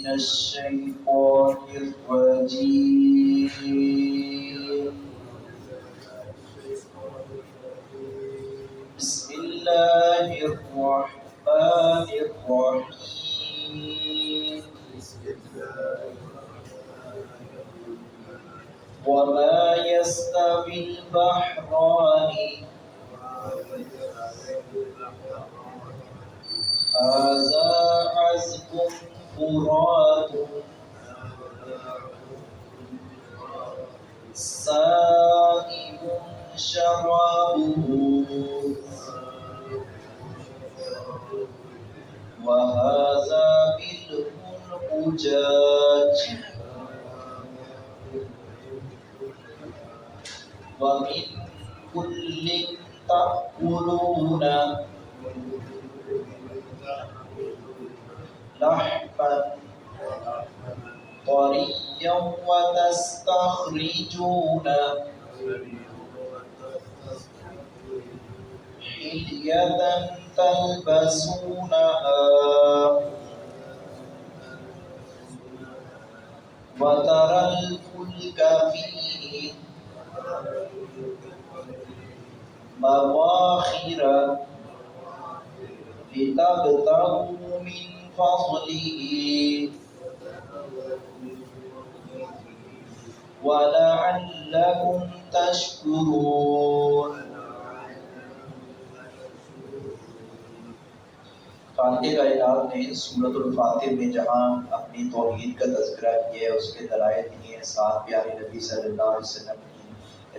من الشيطان الرجيم. بسم الله الرحمن الرحيم. وما يستوي البحران هذا عذب فرات سائغ شرابه وهذا ملح أجاج ومن كل تأكلون لحما طريا وتستخرجون حلية تلبسونها وترى الفلك فيه مواخر لتبتغوا من فضله وَلَعَلَّكُمْ تَشْكُرُونَ۔ خالق کائنات نے سورۃ الفاتر میں جہاں اپنی توحید کا تذکرہ کیا ہے، اس کے دلائل دیے ہیں، ساتھ پیارے نبی صلی اللہ علیہ وسلم کی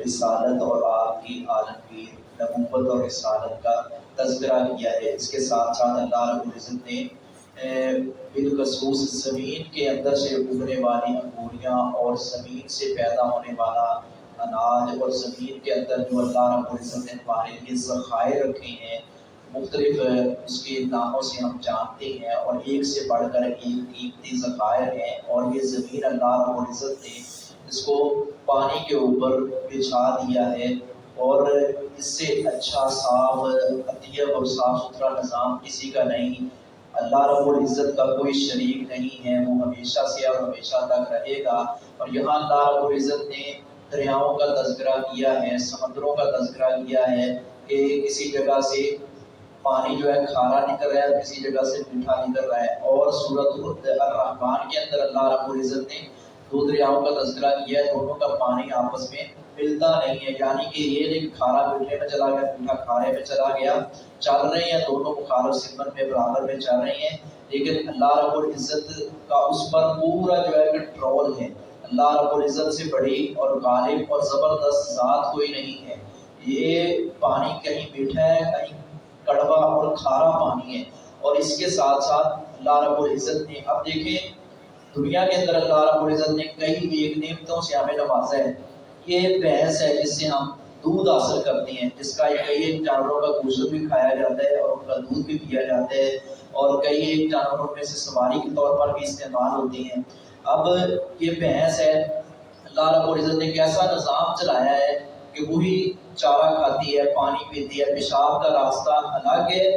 رسالت اور آپ کی عالمگیر نبوت اور رسالت کا تذکرہ کیا ہے۔ اس کے ساتھ ساتھ اللہ رب العزت نے بالخصوص زمین کے اندر سے اگنے والی انگوریاں اور زمین سے پیدا ہونے والا اناج اور زمین کے اندر جو اللہ رب العزت نے ہمارے لیے ذخائر رکھے ہیں، مختلف اس کے ناموں سے ہم جانتے ہیں، اور ایک سے بڑھ کر ایک قیمتی ذخائر ہیں، اور یہ زمین اللہ رب العزت نے اس کو پانی کے اوپر بچھا دیا ہے، اور اس سے اچھا صاف اطیب اور صاف ستھرا نظام کسی کا نہیں۔ اللہ رب العزت کا کوئی شریک نہیں ہے، وہ ہمیشہ سے اور ہمیشہ تک رہے گا۔ اور یہاں اللہ رب العزت نے دریاؤں کا تذکرہ کیا ہے، سمندروں کا تذکرہ کیا ہے کہ کسی جگہ سے پانی جو ہے کھارا نکل رہا ہے، کسی جگہ سے میٹھا نکل رہا ہے۔ اور سورۃ الرحمن کے اندر اللہ رب العزت نے دو دریاؤں کا تذکرہ کیا ہے، دونوں کا پانی آپس میں ملتا نہیں ہے، یعنی کہ یہ نہیں کھارا میٹھے میں چلا گیا، میٹھا کھارے میں چلا گیا، چل رہے ہیں دونوں مخالف سمت میں برابر میں چل رہے ہیں، لیکن اللہ رب العزت کا اس پر پورا جو ہے کنٹرول ہے۔ اللہ رب العزت سے بڑی اور غالب اور زبردست ذات کوئی نہیں ہے۔ یہ پانی کہیں میٹھا ہے، کہیں کڑوا اور کھارا پانی ہے، اور اس کے ساتھ ساتھ اللہ رب العزت نے اب دیکھیں دنیا کے اندر اللہ رب العزت نے کئی ایک نعمتوں سے ہمیں نوازا ہے۔ یہ بھینس ہے جس سے ہم دودھ حاصل کرتے ہیں، جس کا کئی ایک جانوروں کا گوشت بھی کھایا جاتا ہے اور ان کا دودھ بھی پیا جاتا ہے، اور کئی ایک جانوروں میں سے سواری کے طور پر بھی استعمال ہوتی ہیں۔ اب یہ بھینس ہے، اللہ رب العزت نے کیسا نظام چلایا ہے کہ وہی چارہ کھاتی ہے، پانی پیتی ہے، پیشاب کا راستہ الگ ہے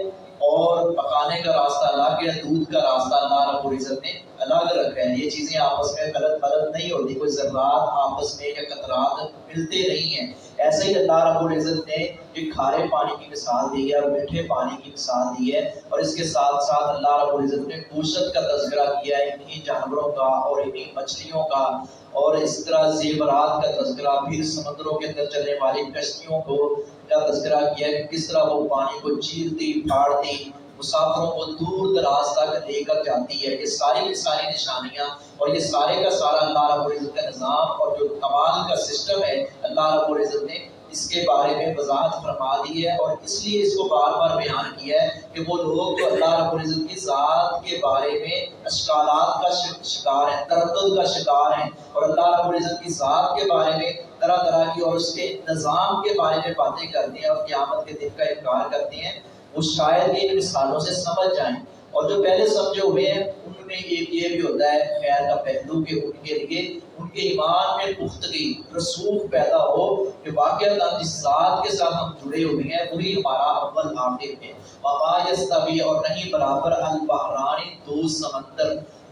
اور پکانے کا راستہ الگ ہے، دودھ کا راستہ اللہ رب العزت نے الگ رکھا ہے۔ یہ چیزیں آپس میں غلط نہیں ہوتی، کوئی ذرات آپس میں یا قطرات ملتے نہیں ہیں۔ ایسے ہی اللہ رب العزت نے ایک کھارے پانی کی مثال دی ہے اور میٹھے پانی کی مثال دی ہے، اور اس کے ساتھ ساتھ اللہ رب العزت نے گوشت کا تذکرہ کیا ہے، انہی جانوروں کا اور انہی مچھلیوں کا، اور اس طرح زیورات کا تذکرہ، پھر سمندروں کے اندر چلنے والی کشتیوں کو کا تذکرہ کیا ہے کہ کس طرح وہ پانی کو چیرتی پھاڑتی مسافروں کو دور دراز تک لے کر جاتی ہے۔ یہ ساری کی ساری نشانیاں اور یہ سارے کا سارا اللہ رب العزت کا نظام اور جو کمال کا سسٹم ہے، اللہ رب العزت نے اس کے بارے میں وضاحت فرما دی ہے، اور اس لیے اس کو بار بار بیان کیا ہے کہ وہ لوگ جو اللہ رب العزت کی ذات کے بارے میں اشکالات کا شکار ہیں، تردد کا شکار ہیں، اور اللہ رب العزت کی ذات کے بارے میں طرح طرح کی اور اس کے نظام کے بارے میں باتیں کرتے ہیں اور قیامت کے دن کا انکار کرتے ہیں، وہ شاید ان مثالوں سے سمجھ جائیں۔ اور جو پہلے سمجھے ہوئے ہیں ان میں ایک یہ بھی ہوتا ہے خیر کا پہلو کہ ان کے لیے ان کے ایمان میں پختگی رسوخ پیدا ہو کہ واقعات جس ذات کے ساتھ ہم جڑے ہوئے ہیں وہی ہمارا اول آخر ہے۔ وما یستوی اور نہیں برابر البحران دو سمندر